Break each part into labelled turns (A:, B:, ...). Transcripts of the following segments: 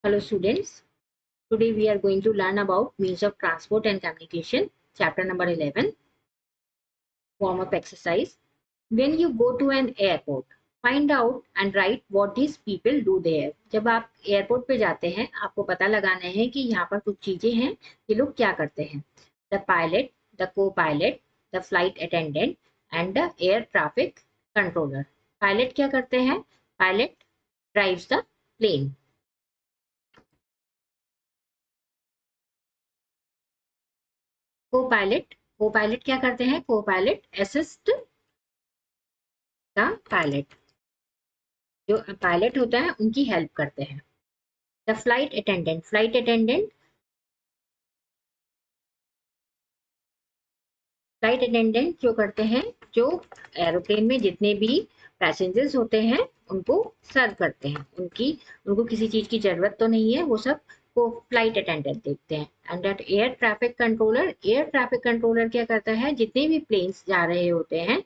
A: Hello students, today we are going to learn about means of transport and communication, chapter number 11, warm up exercise. When you go to an airport, find out and write what these people do there. जब आप airport पे जाते हैं आपको पता लगाना है कि यहाँ पर कुछ चीजें हैं, ये लोग क्या करते हैं. The pilot, the copilot, the flight attendant and the air traffic controller. Pilot क्या करते हैं? Pilot drives the plane. Copilot क्या करते हैं? Copilot assist the pilot. जो पायलट होता है उनकी हेल्प करते हैं. द फ्लाइट अटेंडेंट जो करते हैं, जो एरोप्लेन में जितने भी पैसेंजर्स होते हैं उनको सर्व करते हैं. उनको किसी चीज की जरूरत तो नहीं है, वो सब को फ्लाइट अटेंडेंट देखते हैं. And that air traffic controller क्या करता है? जितने भी प्लेन्स जा रहे होते हैं,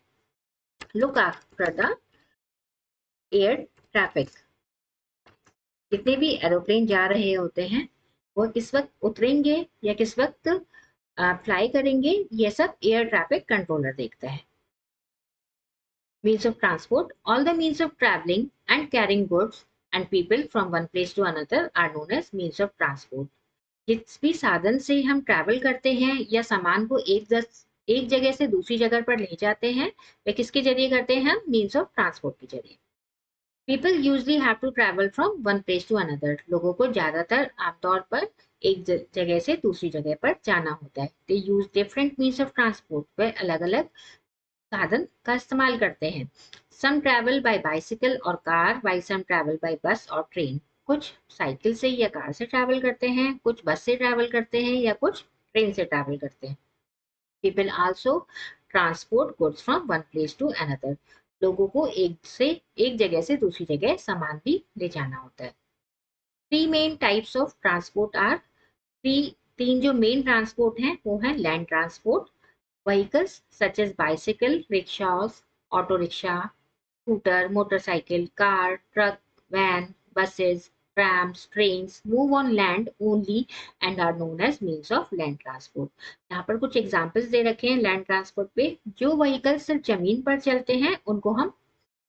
A: look after the air traffic. जितने भी एरोप्लेन जा रहे होते हैं वो किस वक्त उतरेंगे या किस वक्त फ्लाई करेंगे, ये सब एयर ट्रैफिक कंट्रोलर देखता है. Means of transport. All the means of traveling and carrying goods and people from one place to another are known as means of transport. जिस भी साधन से हम ट्रैवल करते हैं या सामान को एक जगह से दूसरी जगह पर ले जाते हैं, वे किसके जरिए करते हैं? हम मीन्स ऑफ ट्रांसपोर्ट के जरिए. People usually have to travel from one place to another. लोगों को ज्यादातर आमतौर पर एक जगह से दूसरी जगह पर जाना होता है. They use different means of transport. वे अलग अलग साधन का इस्तेमाल करते हैं. Some travel by bicycle और car, while some travel by bus और ट्रेन. कुछ साइकिल से या कार से ट्रैवल करते हैं, कुछ बस से ट्रैवल करते हैं या कुछ ट्रेन से ट्रैवल करते हैं. People also transport goods from one place to another. लोगों को एक जगह से दूसरी जगह सामान भी ले जाना होता है. Three main types of transport are तीन जो मेन ट्रांसपोर्ट हैं वो है land transport. Vehicles such as bicycle, rickshaws, auto rickshaw, scooter, motorcycle, car, truck, van, buses, trams, trains move on land only and are known as means of land transport. यहाँ पर कुछ examples दे रखे हैं land transport पे. जो vehicle सिर्फ जमीन पर चलते हैं उनको हम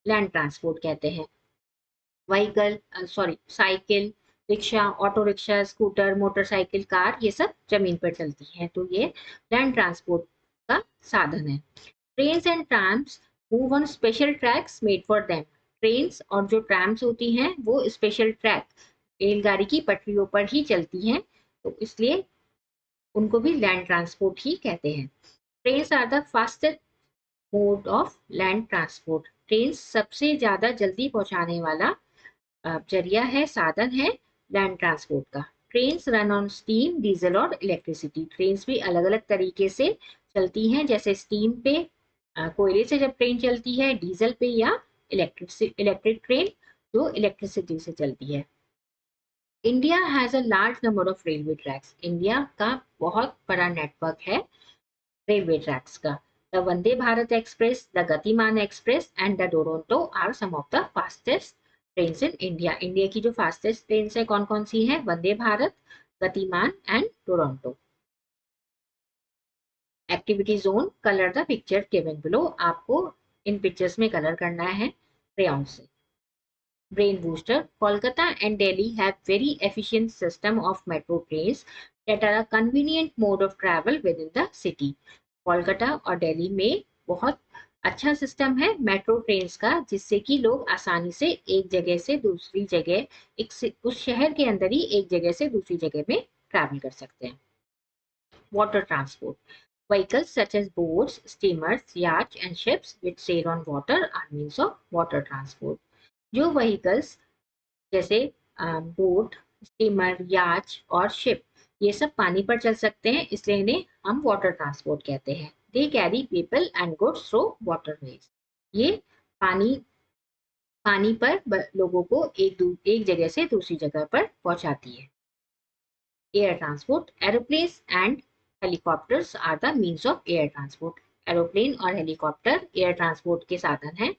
A: लैंड ट्रांसपोर्ट कहते हैं. Cycle, rickshaw, auto rickshaw, scooter, motorcycle, car, ये सब जमीन पर चलती हैं, तो ये लैंड ट्रांसपोर्ट का साधन है. Trains and trams move on special tracks made for them. Trains और जो ट्रैम्स होती हैं वो स्पेशल ट्रैक, रेलगाड़ी की पटरियों पर ही चलती हैं, तो इसलिए उनको भी लैंड ट्रांसपोर्ट ही कहते हैं. Trains are the fastest mode of land transport. ट्रेन सबसे ज्यादा जल्दी पहुंचाने वाला जरिया है, साधन है लैंड ट्रांसपोर्ट का. Trains run on steam, diesel और इलेक्ट्रिसिटी. ट्रेन्स भी अलग अलग तरीके से चलती हैं, जैसे स्टीम पे, कोयले से जब ट्रेन चलती है, डीजल पे, या इलेक्ट्रिक ट्रेन जो इलेक्ट्रिसिटी से चलती है. India has a large number of railway tracks. India का बहुत बड़ा नेटवर्क है रेलवे ट्रैक्स का. The Vande Bharat Express, the Gatiman Express and the Duronto are some of the fastest trains in India. India की जो फास्टेस्ट ट्रेन है कौन कौन सी है? Vande Bharat, Gatiman and Duronto. Activity zone. Colour the picture given below. आपको इन पिक्चर्स में कलर करना है क्रेयॉन से. Brain booster. Kolkata and Delhi have very efficient system of metro trains that are a convenient mode of travel within the city. Kolkata और दिल्ली में बहुत अच्छा सिस्टम है मेट्रो ट्रेन्स का, जिससे कि लोग आसानी से एक जगह से दूसरी जगह, उस शहर के अंदर ही एक जगह से दूसरी जगह में ट्रैवल कर सकते हैं. Water transport. Vehicles such as boats, steamers, yachts and ships which sail on water are means of water transport. जो व्हीकल्स जैसे बोट, स्टीमर, याच और शिप, ये सब पानी पर चल सकते हैं, इसलिए इन्हें हम वाटर ट्रांसपोर्ट कहते हैं. They carry people and goods through waterways. ये पानी पर लोगों को एक जगह से दूसरी जगह पर पहुंचाती है. Air transport. Aeroplanes and helicopters are the means of air transport. Aeroplane और हेलीकॉप्टर एयर ट्रांसपोर्ट के साधन हैं.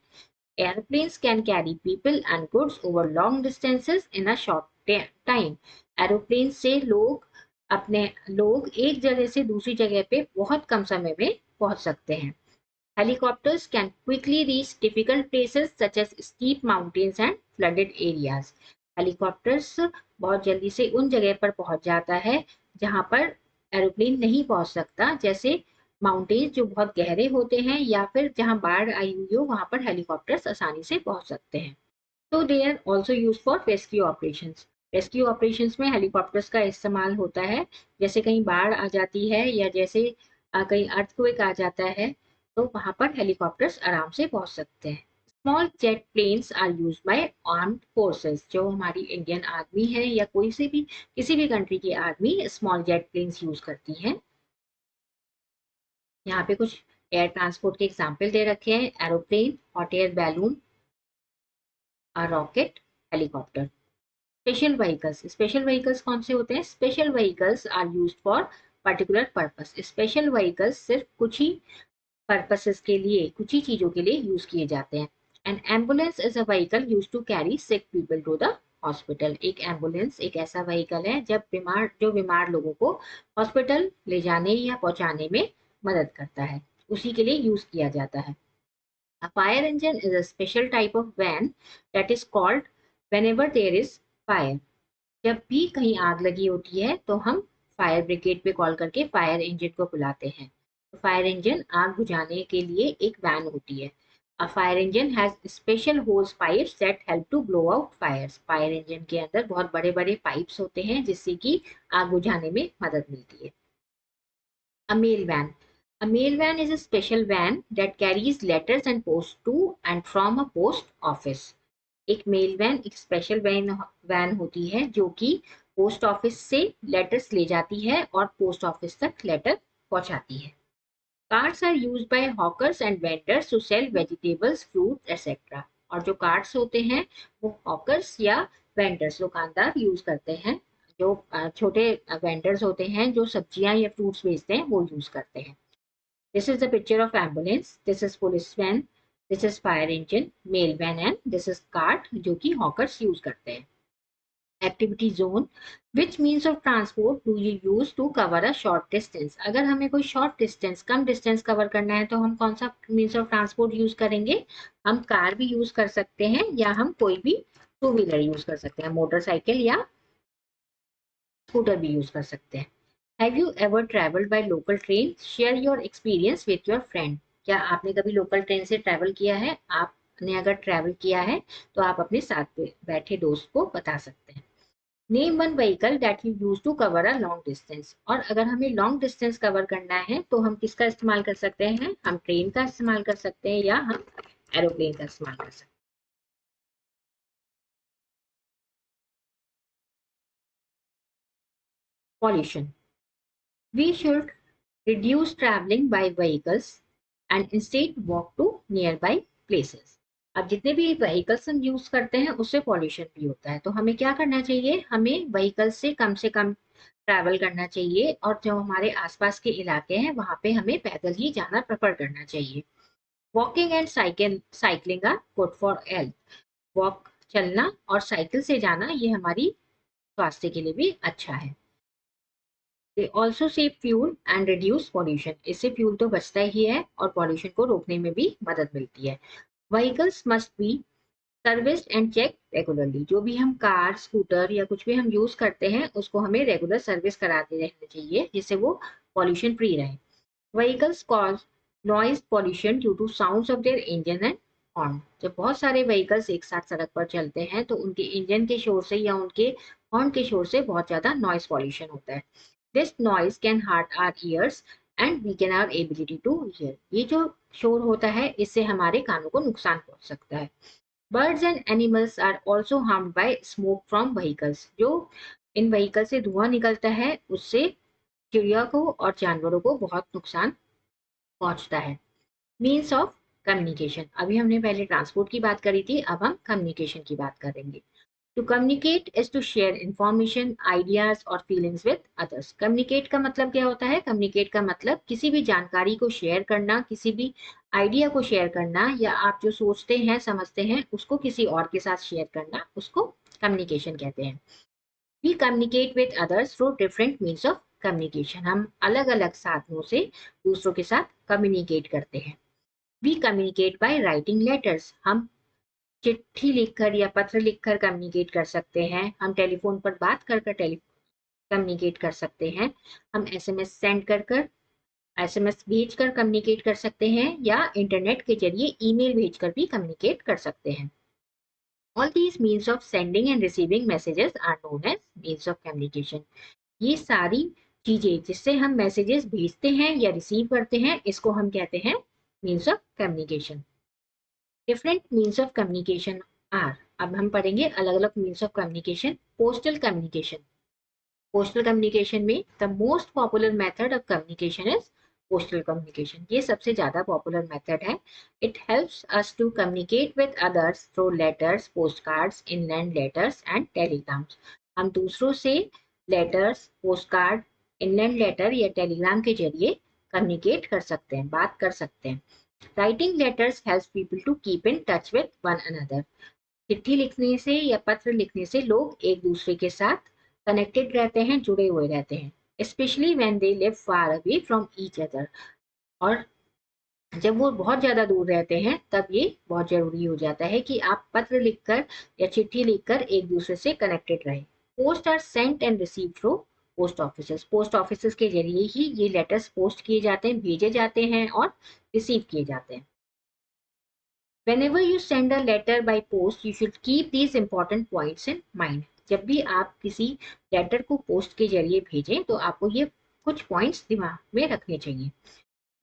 A: Airplanes can carry people and goods over long distances in a short time. Aeroplane से लोग एक जगह से दूसरी जगह पे बहुत कम समय में पहुंच सकते हैं। Helicopters can quickly reach difficult places such as steep mountains and flooded areas. Helicopters बहुत जल्दी से उन जगह पर पहुंच जाता है जहां पर एरोप्लेन नहीं पहुंच सकता, जैसे माउंटेन्स जो बहुत गहरे होते हैं या फिर जहां बाढ़ आई हुई हो, वहां पर हेलीकॉप्टर्स आसानी से पहुंच सकते हैं। तो they are also use for rescue operations. Rescue operations में हेलीकॉप्टर्स का इस्तेमाल होता है, जैसे कहीं बाढ़ आ जाती है या जैसे कहीं अर्थक्वेक आ जाता है, तो वहां पर हेलीकॉप्टर्स आराम से पहुंच सकते हैं। Small jet planes are use by armed forces. जो हमारी इंडियन आर्मी है या कोई से भी किसी भी कंट्री की army small jet planes use करती है। यहाँ पे कुछ एयर ट्रांसपोर्ट के एग्जाम्पल दे रखे हैं: aeroplane, hot air balloon, rocket, helicopter. Special vehicles कौन से होते हैं? Special vehicles are used for particular purpose. Special vehicles सिर्फ कुछ ही पर्पसेस के लिए, कुछ ही चीजों के लिए यूज किए जाते हैं। An ambulance is a vehicle used to carry sick people to the hospital. एक एम्बुलेंस एक ऐसा व्हीकल है जो बीमार लोगों को हॉस्पिटल ले जाने या पहुंचाने में मदद करता है, उसी के लिए यूज किया जाता है। A fire engine is a special type of van that is called whenever there is fire. जब भी कहीं आग लगी होती है तो हम फायर ब्रिगेड पे कॉल करके फायर इंजन को बुलाते हैं। तो फायर इंजन आग बुझाने के लिए एक वैन होती है। A fire engine has special hose pipes that help to blow out fires. Fire engine के अंदर बहुत बड़े बड़े पाइप्स होते हैं जिससे कि आग बुझाने में मदद मिलती है। A mail van. A mail van is a special van that carries letters and post to and from a post office. एक मेल वैन एक स्पेशल वैन होती है जो कि पोस्ट ऑफिस से लेटर्स ले जाती है और पोस्ट ऑफिस तक लेटर पहुंचाती है। Carts are used by hawkers and vendors to sell vegetables, fruits etcetera. और जो कार्ड्स होते हैं वो हॉकर्स या वेंडर्स, दुकानदार यूज करते हैं। जो छोटे वेंडर्स होते हैं जो सब्जियां या फ्रूट्स बेचते हैं वो यूज करते हैं। This is the picture of ambulance, this is police van, this is fire engine, mail van and this is cart जो कि हॉकर्स यूज करते हैं। Activity zone, which means of transport do you use to cover a short distance. अगर हमें कोई short distance, कम distance cover करना है तो हम कौन सा मीन्स ऑफ ट्रांसपोर्ट यूज करेंगे? हम कार भी यूज कर सकते हैं या हम कोई भी टू व्हीलर यूज कर सकते हैं, मोटरसाइकिल या स्कूटर भी यूज कर सकते हैं। Have you ever travelled by local train? Share your experience with your friend. क्या आपने कभी लोकल ट्रेन से ट्रैवल किया है? आपने अगर ट्रैवल किया है तो आप अपने साथ बैठे दोस्त को बता सकते हैं। Name one vehicle that you use to cover a long distance. और अगर हमें लॉन्ग डिस्टेंस कवर करना है तो हम किसका इस्तेमाल कर सकते हैं? हम ट्रेन का इस्तेमाल कर सकते हैं या हम एरोप्लेन का इस्तेमाल कर सकते हैं। Pollution, we should reduce traveling by vehicles and instead walk to nearby places. अब जितने भी व्हीकल्स हम यूज करते हैं उससे पॉल्यूशन भी होता है, तो हमें क्या करना चाहिए? हमें व्हीकल से कम ट्रैवल करना चाहिए और जो हमारे आसपास के इलाके हैं वहां पे हमें पैदल ही जाना प्रेफर करना चाहिए। Walking and cycling are good for health. Walk चलना और साइकिल से जाना ये हमारी स्वास्थ्य के लिए भी अच्छा है। They also save fuel and reduce pollution. इससे फ्यूल तो बचता ही है और पॉल्यूशन को रोकने में भी मदद मिलती है। Vehicles must be serviced and check regularly. जो भी हम कार, स्कूटर या कुछ भी हम यूज करते हैं उसको हमें रेगुलर सर्विस कराते रहना चाहिए जिससे वो पॉल्यूशन फ्री रहे। Vehicles cause noise pollution due to sounds of their engine and horn. जब बहुत सारे व्हीकल्स एक साथ सड़क पर चलते हैं तो उनके इंजन के शोर से या उनके हॉर्न के शोर से बहुत ज्यादा नॉइज पॉल्यूशन होता है। This noise can hurt our ears and weaken our ability to hear. ये जो शोर होता है इससे हमारे कानों को नुकसान पहुंच सकता है। Birds and animals are also harmed by smoke from vehicles. जो इन व्हीकल से धुआं निकलता है उससे चिड़िया को और जानवरों को बहुत नुकसान पहुंचता है। मीन्स ऑफ कम्युनिकेशन, अभी हमने पहले ट्रांसपोर्ट की बात करी थी, अब हम कम्युनिकेशन की बात करेंगे। To communicate is to share information, ideas और फीलिंग्स विद अदर्स। कम्युनिकेट का मतलब क्या होता है? कम्युनिकेट का मतलब किसी भी जानकारी को शेयर करना, किसी भी आइडिया को शेयर करना या आप जो सोचते हैं समझते हैं उसको किसी और के साथ शेयर करना, उसको कम्युनिकेशन कहते हैं। We communicate with others through different means of communication. हम अलग अलग साधनों से दूसरों के साथ कम्युनिकेट करते हैं। We communicate by writing letters. हम चिट्ठी लिखकर या पत्र लिखकर कम्युनिकेट कर सकते हैं। हम टेलीफोन पर बात कर कर कम्युनिकेट कर सकते हैं। हम एसएमएस सेंड कर कर एसएमएस भेजकर कम्युनिकेट कर सकते हैं या इंटरनेट के जरिए ईमेल भेजकर भी कम्युनिकेट कर सकते हैं। All these means of sending and receiving messages are known as means of communication. ये सारी चीजें जिससे हम मैसेजेस भेजते हैं या रिसीव करते हैं, इसको हम कहते हैं means of communication. Different means of communication are, अब हम पढ़ेंगे अलग अलग means of communication. Postal communication. Postal communication में the most popular method of communication is postal communication. ये सबसे ज्यादा पॉपुलर मेथड है। It helps us to communicate with others through letters, post cards, inland letters and telegrams. हम दूसरों से letters, post card, inland letter या telegram के जरिए कम्युनिकेट कर सकते हैं, बात कर सकते हैं। Writing letters helps people to keep in touch with one another. चिट्ठी लिखने से या पत्र लिखने से लोग एक दूसरे के साथ कनेक्टेड रहते हैं, जुड़े हुए रहते हैं, specially when they live far away from each other. और जब वो बहुत ज्यादा दूर रहते हैं तब ये बहुत जरूरी हो जाता है कि आप पत्र लिखकर या चिट्ठी लिखकर एक दूसरे से कनेक्टेड रहे। Post are sent and receive through post offices. Post offices के जरिए ही ये लेटर्स पोस्ट किए जाते हैं, भेजे जाते हैं और रिसीव किए जाते हैं। Whenever you send a letter by post, you should keep these important points in mind. जब भी आप किसी लेटर को पोस्ट के जरिए भेजें तो आपको ये कुछ पॉइंट्स दिमाग में रखने चाहिए।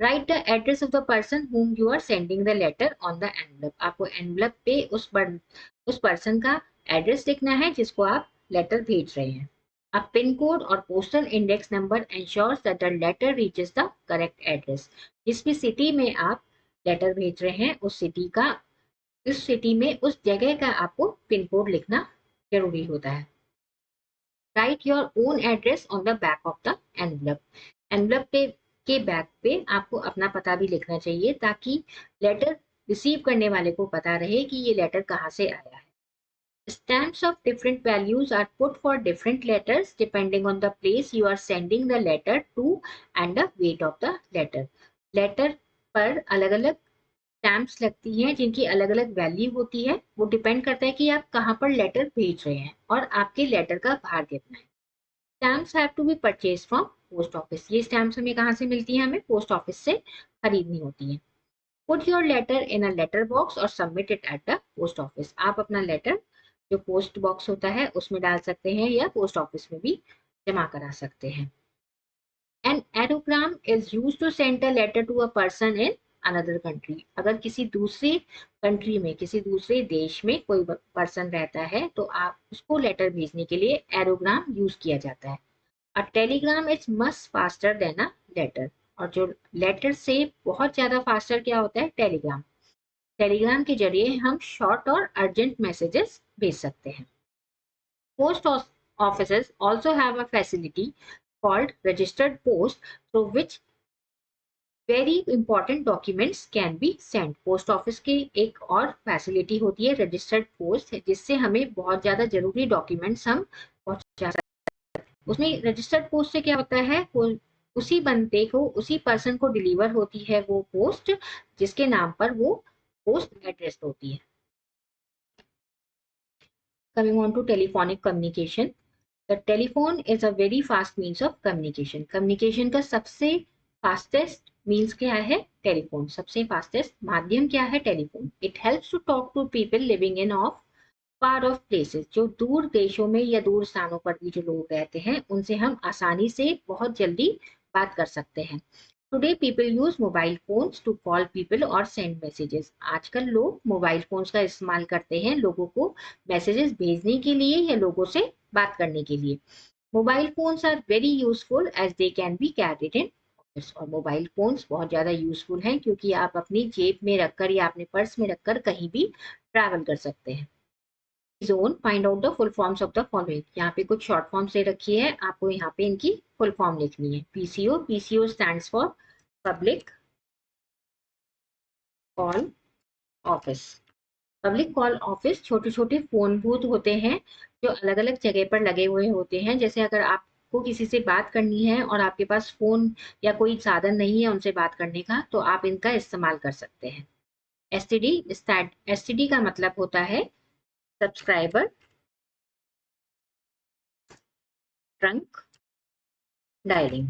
A: Right the address of the person whom you are sending the letter on the envelope. आपको एनवलप पे उस पर्सन का एड्रेस लिखना है जिसको आप लेटर भेज रहे हैं। A पिन कोड और postal index number ensures that the letter reaches the correct address. जिस भी सिटी में आप लेटर भेज रहे हैं उस सिटी में उस जगह का आपको पिन कोड लिखना जरूरी होता है। Right your own address on the back of the envelope. Envelope पे के बैक पे आपको अपना पता भी लिखना चाहिए ताकि लेटर रिसीव करने वाले को पता रहे कि ये लेटर कहाँ से आया है। Stamps of different values are put for different letters depending on the place you are sending the letter to and the weight of the letter. Letter पर अलग अलग स्टैम्प्स लगती हैं जिनकी अलग अलग वैल्यू होती है। वो डिपेंड करता है कि आप कहाँ पर लेटर भेज रहे हैं और आपके लेटर का भार कितना है। Stamps have to be purchase from post office. ये स्टैम्प्स हमें कहाँ से मिलती हैं? हमें पोस्ट ऑफिस से खरीदनी होती है। Put your letter in a letter box और submit it at the post office. आप अपना लेटर जो पोस्ट बॉक्स होता है उसमें डाल सकते हैं या पोस्ट ऑफिस में भी जमा करा सकते हैं। An aerogram is used to send a letter to a person in another country. अगर किसी दूसरे कंट्री में, किसी दूसरे देश में कोई पर्सन रहता है तो आप उसको लेटर भेजने के लिए एरोग्राम यूज किया जाता है। A telegram is much faster than a letter. और जो लेटर से बहुत ज्यादा फास्टर क्या होता है? टेलीग्राम। टेलीग्राम के जरिए हम शॉर्ट और अर्जेंट मैसेजेस भेज सकते हैं। Post offices also have a facility called registered post through which very important documents can be sent. Post office की एक और फैसिलिटी होती है रजिस्टर्ड पोस्ट, जिससे हमें बहुत ज्यादा जरूरी डॉक्यूमेंट्स हम पहुंचा सकते हैं। उसमें रजिस्टर्ड पोस्ट से क्या होता है? उसी बंदे को, उसी पर्सन को डिलीवर होती है वो पोस्ट जिसके नाम पर वो पोस्ट एड्रेस होती है। Coming on to telephonic communication. The telephone is a very fast means of communication. Communication का सबसे fastest means क्या है? टेलीफोन। सबसे fastest माध्यम क्या है? Telephone. It helps to talk to people living in of far off places. जो दूर देशों में या दूर स्थानों पर भी जो लोग रहते हैं उनसे हम आसानी से बहुत जल्दी बात कर सकते हैं। Today people use mobile phones to call people और सेंड मैसेजेस। आजकल लोग मोबाइल फोन्स का इस्तेमाल करते हैं लोगों को मैसेजेस भेजने के लिए या लोगों से बात करने के लिए। Mobile phones are very useful as they can be carried in office. और मोबाइल फोन्स बहुत ज्यादा यूजफुल हैं क्योंकि आप अपनी जेब में रखकर या अपने पर्स में रखकर कहीं भी ट्रैवल कर सकते हैं। Zone find out the full forms of the following. यहाँ पे कुछ शॉर्ट फॉर्म्स दे रखी है, आपको यहाँ पे इनकी फुल फॉर्म लिखनी है। PCO, PCO stands for public call office. Public call office छोटे छोटे फोन बूथ होते हैं जो अलग अलग जगह पर लगे हुए होते हैं। जैसे अगर आपको किसी से बात करनी है और आपके पास फोन या कोई साधन नहीं है उनसे बात करने का, तो आप इनका इस्तेमाल कर सकते हैं। एसटीडी एसटीडी का मतलब होता है subscriber trunk dialling.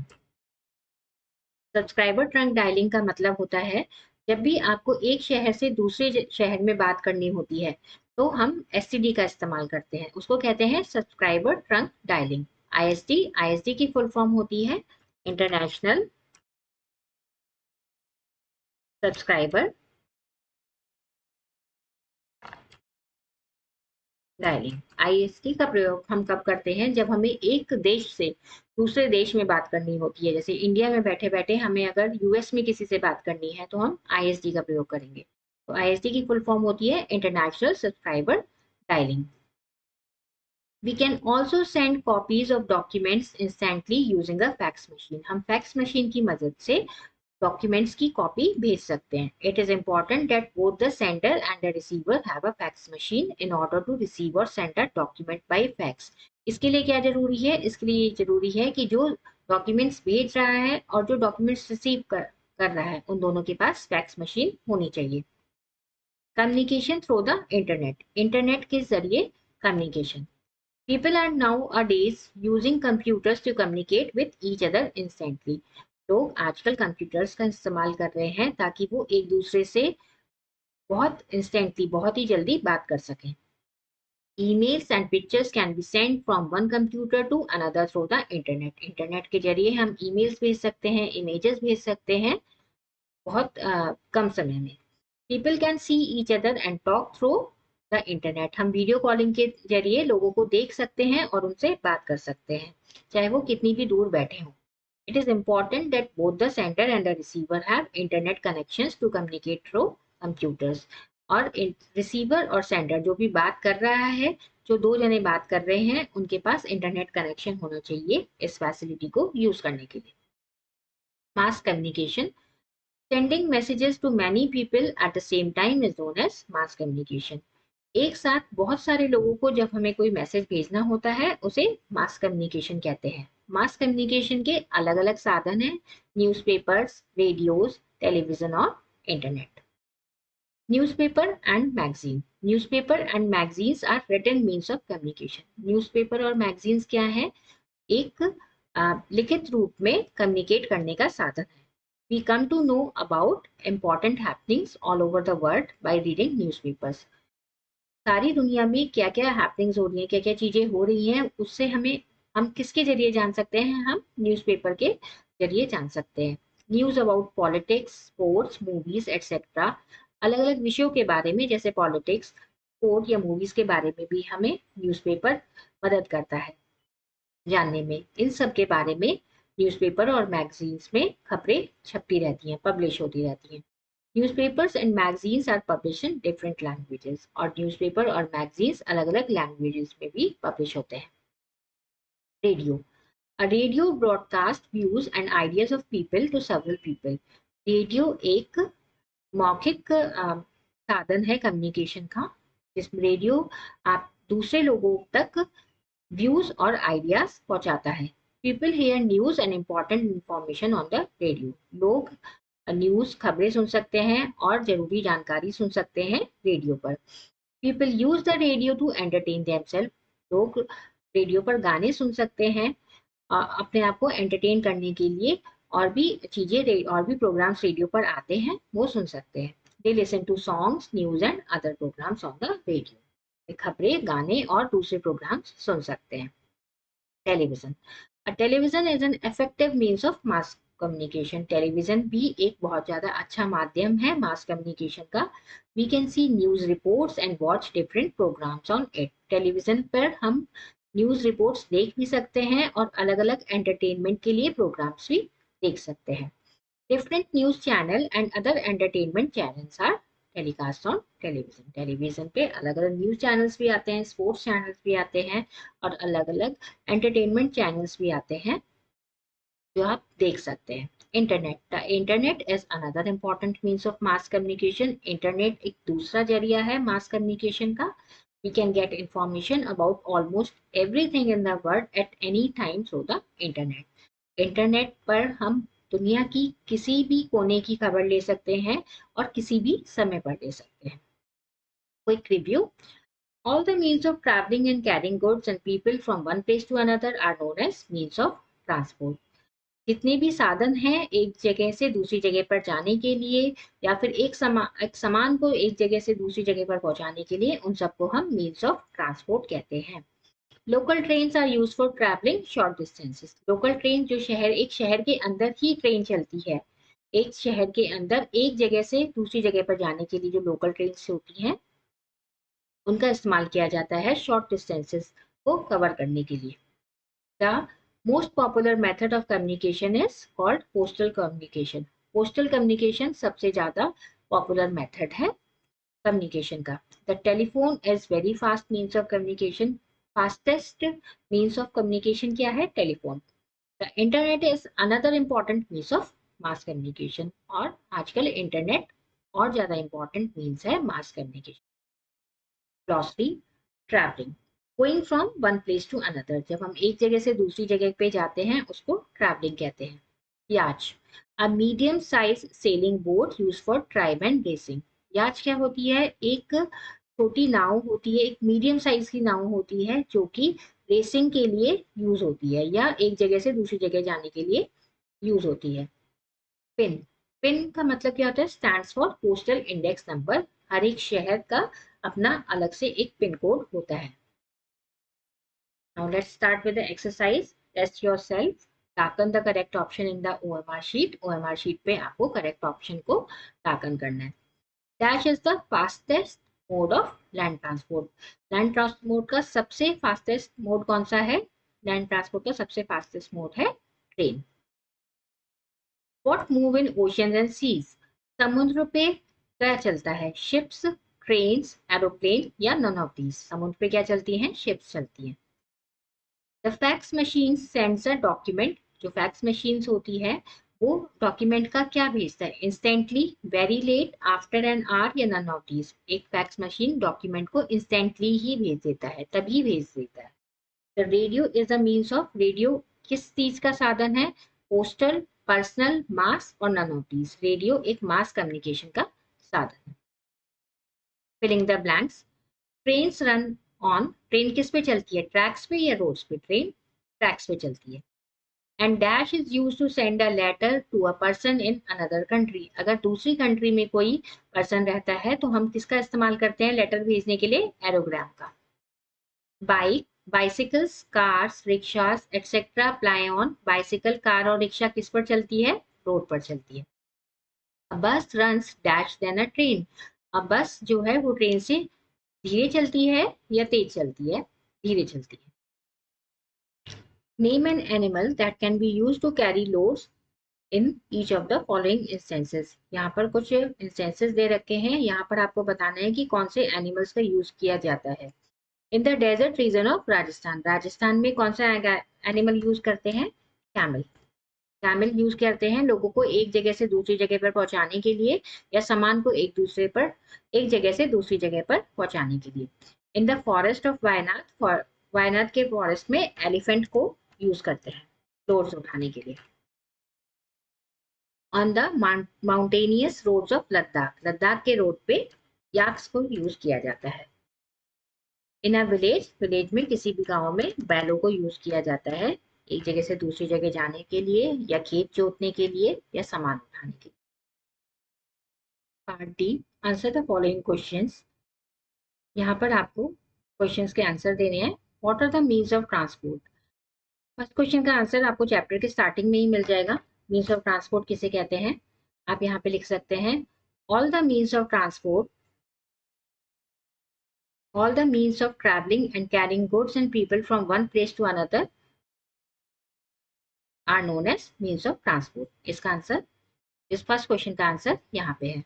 A: Subscriber trunk dialling का मतलब होता है जब भी आपको एक शहर से दूसरे शहर में बात करनी होती है तो हम एसटीडी का इस्तेमाल करते हैं, उसको कहते हैं सब्सक्राइबर ट्रंक डायलिंग। आईएसडी की फुल फॉर्म होती है इंटरनेशनल सब्सक्राइबर डायलिंग। आईएसडी का प्रयोग हम कब करते हैं, जब हमें एक देश से दूसरे देश में बात करनी होती है। जैसे इंडिया में बैठे बैठे हमें अगर यूएस में किसी से बात करनी है तो हम आईएसडी का प्रयोग करेंगे। तो आईएसडी की फुल फॉर्म होती है international subscriber dialling. We can also send copies of documents instantly using a fax machine. हम fax machine की मदद से डॉक्यूमेंट्स की कॉपी भेज सकते हैं। It is important that both the sender and the receiver have a fax machine in order to receive और send a document by fax. इसके लिए क्या जरूरी है, इसके लिए जरूरी है कि जो डॉक्यूमेंट्स भेज रहा है और जो डॉक्यूमेंट्स रिसीव कर रहा है उन दोनों के पास फैक्स मशीन होनी चाहिए। Communication through the internet, internet के जरिए communication. People are nowadays using computers to communicate with each other instantly. लोग आजकल कंप्यूटर्स का इस्तेमाल कर रहे हैं ताकि वो एक दूसरे से बहुत इंस्टेंटली, बहुत ही जल्दी बात कर सकें। Emails and pictures can be sent from one computer to another through the internet. Internet के जरिए हम ईमेल्स भेज सकते हैं, इमेजेस भेज सकते हैं बहुत कम समय में। People can see each other and talk through the internet. हम वीडियो कॉलिंग के जरिए लोगों को देख सकते हैं और उनसे बात कर सकते हैं, चाहे वो कितनी भी दूर बैठे हों। It is important that both the sender and the receiver have internet connections to communicate through computers. और रिसीवर और सेंडर जो भी बात कर रहा है, जो दो जने बात कर रहे हैं, उनके पास इंटरनेट कनेक्शन होना चाहिए इस फैसिलिटी को यूज करने के लिए। Mass communication, sending messages to many people at the same time is known as mass communication. एक साथ बहुत सारे लोगों को जब हमें कोई मैसेज भेजना होता है उसे मास कम्युनिकेशन कहते हैं। मास कम्युनिकेशन के अलग अलग साधन हैं, न्यूज़पेपर्स, रेडियोज, टेलीविजन और internet. Newspaper and magazine, newspaper and magazines are written means of communication. Newspaper और मैगजीन्स क्या है, एक लिखित रूप में कम्युनिकेट करने का साधन है। We come to know about important happenings all over the world by reading newspapers. सारी दुनिया में क्या क्या हैपनिंग्स हो रही हैं, क्या क्या चीजें हो रही हैं, उससे हम किसके जरिए जान सकते हैं, हम न्यूज़पेपर के जरिए जान सकते हैं। News about politics, sports, movies etcetera, अलग अलग विषयों के बारे में जैसे पॉलिटिक्स, स्पोर्ट या मूवीज के बारे में भी हमें न्यूज़पेपर मदद करता है जानने में। इन सब के बारे में न्यूज़पेपर और मैगजीन्स में खबरें छपती रहती हैं, पब्लिश होती रहती हैं। Newspapers and magazines are publish in different languages, और न्यूज़पेपर और मैगजीन्स अलग अलग लैंग्वेजेस में भी पब्लिश होते हैं। Radio, a radio broadcast views and ideas of people to several people. Radio एक मौखिक साधन है कम्युनिकेशन का, जिसमें रेडियो आप दूसरे लोगों तक व्यूज और आइडियाज पहुंचाता है। People here news and important information on the radio, लोग न्यूज खबरें सुन सकते हैं और जरूरी जानकारी सुन सकते हैं रेडियो पर। People use the radio to entertain themselves, लोग रेडियो पर गाने सुन सकते हैं अपने आप को एंटरटेन करने के लिए, और भी चीजें और भी प्रोग्राम्स रेडियो पर आते हैं वो सुन सकते हैं। They listen to songs, news and other programmes on the radio, खबरें, गाने और दूसरे प्रोग्राम्स सुन सकते हैं। Television, television is an effective means of mass communication. Television भी एक बहुत ज्यादा अच्छा माध्यम है मास कम्युनिकेशन का। We can see news reports and watch different programmes on it. Television पर हम न्यूज रिपोर्ट्स देख भी सकते हैं और अलग अलग एंटरटेनमेंट के लिए प्रोग्राम्स भी देख सकते हैं। Different news channel and other entertainment channels are telecast on television. Television पे अलग अलग न्यूज चैनल्स भी आते हैं, स्पोर्ट्स चैनल्स भी आते हैं और अलग अलग एंटरटेनमेंट चैनल्स भी आते हैं जो आप देख सकते हैं। Internet, the internet is another important means of mass communication. Internet एक दूसरा जरिया है मास कम्युनिकेशन का। We can get information about almost everything in the world at any time through the internet. Internet पर हम दुनिया की किसी भी कोने की खबर ले सकते हैं और किसी भी समय पर ले सकते हैं। Quick review, all the means of traveling and carrying goods and people from one place to another are known as means of transport. जितने भी साधन हैं एक जगह से दूसरी जगह पर जाने के लिए या फिर एक सामान को एक जगह से दूसरी जगह पर पहुंचाने के लिए, उन सबको हम मीन्स ऑफ ट्रांसपोर्ट कहते हैं। Local trains are use for travelling short distances. Local train जो एक शहर के अंदर ही ट्रेन चलती है, एक शहर के अंदर एक जगह से दूसरी जगह पर जाने के लिए जो लोकल ट्रेन होती हैं उनका इस्तेमाल किया जाता है शॉर्ट डिस्टेंसेस को कवर करने के लिए। The most popular method of communication is called postal communication. Postal communication सबसे ज्यादा पॉपुलर मेथड है कम्युनिकेशन का। The telephone is very fast means of communication. Fastest means of communication क्या है? Telephone. The internet is another important means of mass communication. और आजकल internet और ज्यादा इंपॉर्टेंट मीन्स है mass communication. Velocity, traveling, going from one place to another, जब हम एक जगह से दूसरी जगह पे जाते हैं उसको traveling कहते हैं। याच, a medium size sailing boat used for tribe and racing। याच क्या होती है? एक छोटी नाव होती है, एक मीडियम साइज की नाव होती है जो कि रेसिंग के लिए यूज होती है या एक जगह से दूसरी जगह जाने के लिए यूज होती है। पिन, पिन का मतलब क्या होता है? Stands for postal index number. हर एक शहर का अपना अलग से एक पिन कोड होता है। Now let's start with the exercise. Test yourself. Darken the correct option in the OMR sheet. OMR sheet पे आपको correct option को darken करना है। Dash is the fastest mode of land transport. Land transport का सबसे fastest mode कौन सा है? Land transport का सबसे fastest mode है train. What move in oceans and seas? समुद्र पे क्या चलता है? Ships, trains, aeroplane या none of these? समुद्र पे क्या चलती हैं? Ships चलती हैं। The fax machine sends a document। जो फैक्स मशीन्स होती है वो डॉक्यूमेंट का क्या भेजता है? Instantly, very late, after an hour या नन ऑफ दीज? एक फैक्स मशीन डॉक्यूमेंट को इंस्टेंटली ही भेज देता है, तभी भेज देता है। The radio is a means of, radio किस चीज का साधन है? पोस्टल, पर्सनल, मास और नन ऑफ दीज? रेडियो एक मास कम्युनिकेशन का साधन है। Filling the blanks, trains run on, train किस पे चलती है? ट्रैक्स पे या रोड्स पे? ट्रेन ट्रैक्स पे चलती है। And dash is use to send a letter to a person in another country. अगर दूसरी कंट्री में कोई पर्सन रहता है तो हम किसका इस्तेमाल करते हैं लेटर भेजने के लिए? एरोग्राम का। Bike, bicycles, cars, rickshaws etcetera ply on. Bicycle, car और रिक्शा किस पर चलती है? रोड पर चलती है। A bus runs dash than a train. अब बस जो है वो ट्रेन से धीरे चलती है या तेज चलती है? धीरे चलती है। Name an animal that can be used to carry loads in each of the following instances। यहाँ पर कुछ instances दे रखे हैं, यहाँ पर आपको बताना है कि कौन से animals का यूज किया जाता है। In the desert region of Rajasthan, Rajasthan में कौन सा एनिमल यूज करते हैं? कैमल। कैमल यूज करते हैं लोगों को एक जगह से दूसरी जगह पर पहुंचाने के लिए या सामान को एक जगह से दूसरी जगह पर पहुंचाने के लिए। In the forest of Wayanad, Wayanad के फॉरेस्ट में एलिफेंट को यूज करते हैं लोड्स उठाने के लिए। On the mountainous roads of Ladakh, Ladakh के रोड पे याक्स को यूज किया जाता है। इन अ विलेज, विलेज में किसी भी गांव में बैलों को यूज किया जाता है एक जगह से दूसरी जगह जाने के लिए या खेत जोतने के लिए या सामान उठाने के लिए। Part D, answer the following questions. यहाँ पर आपको क्वेश्चंस के आंसर देने हैं। व्हाट आर द मीन्स ऑफ ट्रांसपोर्ट? फर्स्ट क्वेश्चन का आंसर आपको चैप्टर के स्टार्टिंग में ही मिल जाएगा। मीन्स ऑफ ट्रांसपोर्ट किसे कहते हैं? आप यहाँ पे लिख सकते हैं all the means of transport, all the means of traveling and carrying goods and people from one place to another are known as means of transport। इसका आंसर, इस फर्स्ट क्वेश्चन का आंसर यहाँ पे है।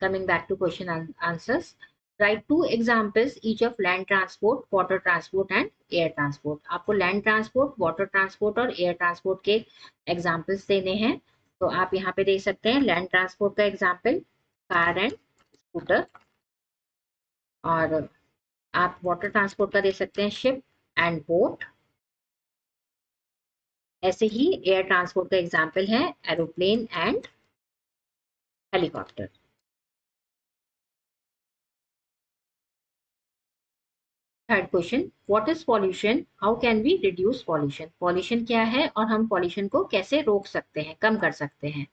A: Coming back to question answers, write two examples each of land transport, water transport and air transport. आपको land transport, water transport और air transport के examples देने हैं। तो आप यहाँ पे दे सकते हैं लैंड ट्रांसपोर्ट का एग्जाम्पल कार एंड स्कूटर, और आप वाटर ट्रांसपोर्ट का दे सकते हैं शिप एंड बोट। ऐसे ही एयर ट्रांसपोर्ट का एग्जाम्पल है aeroplane and helicopter. Third question, what is pollution, how can we reduce pollution. Pollution क्या है और हम पॉल्यूशन को कैसे रोक सकते हैं, कम कर सकते हैं।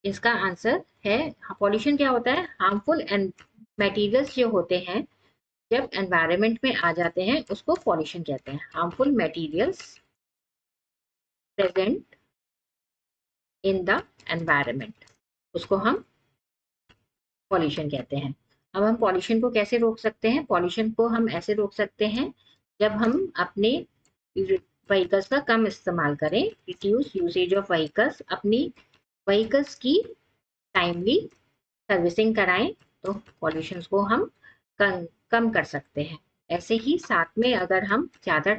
A: इसका आंसर है, पॉल्यूशन क्या होता है, हार्मफुल एंड मटेरियल्स जो होते हैं जब एनवायरनमेंट में आ जाते हैं उसको पॉल्यूशन कहते हैं। Harmful materials present in the environment, उसको हम पॉल्यूशन कहते हैं। अब हम पॉल्यूशन को कैसे रोक सकते हैं, पॉल्यूशन को हम ऐसे रोक सकते हैं जब हम अपने व्हीकल्स का कम इस्तेमाल करें, रिड्यूस यूसेज ऑफ व्हीकल्स, अपनी व्हीकल्स की टाइमली सर्विसिंग कराएं, तो पॉल्यूशन को हम कम कर सकते हैं। ऐसे ही साथ में अगर हम ज़्यादा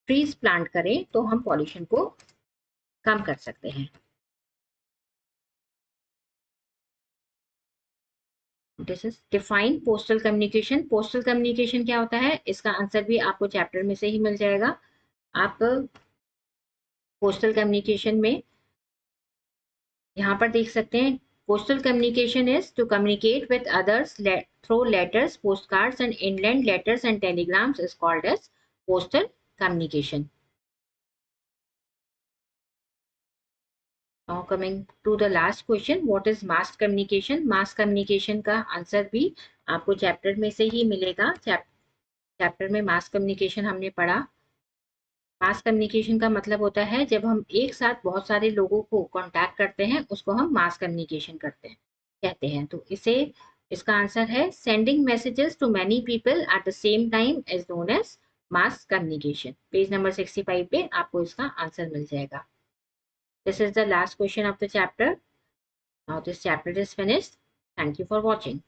A: ट्रीज प्लांट करें तो हम पॉल्यूशन को कम कर सकते हैं। This is define postal communication. Postal communication क्या होता है, इसका आंसर भी आपको चैप्टर में से ही मिल जाएगा। आप पोस्टल कम्युनिकेशन में यहाँ पर देख सकते हैं, postal communication is to communicate with others through letters, post cards and inland letters and telegrams is called as postal communication. Now coming to the last question, what is mass communication? mass communication का answer भी आपको chapter में से ही मिलेगा। Chapter में mass communication हमने पढ़ा। मास communication का मतलब होता है जब हम एक साथ बहुत सारे लोगों को कांटेक्ट करते हैं, उसको हम मास कम्युनिकेशन करते हैं कहते हैं। तो इसका आंसर है sending messages to many people at the same time is known as mass communication. Page number 65 पे आपको इसका आंसर मिल जाएगा। This is the last question of the chapter. Now this chapter is finished. Thank you for watching.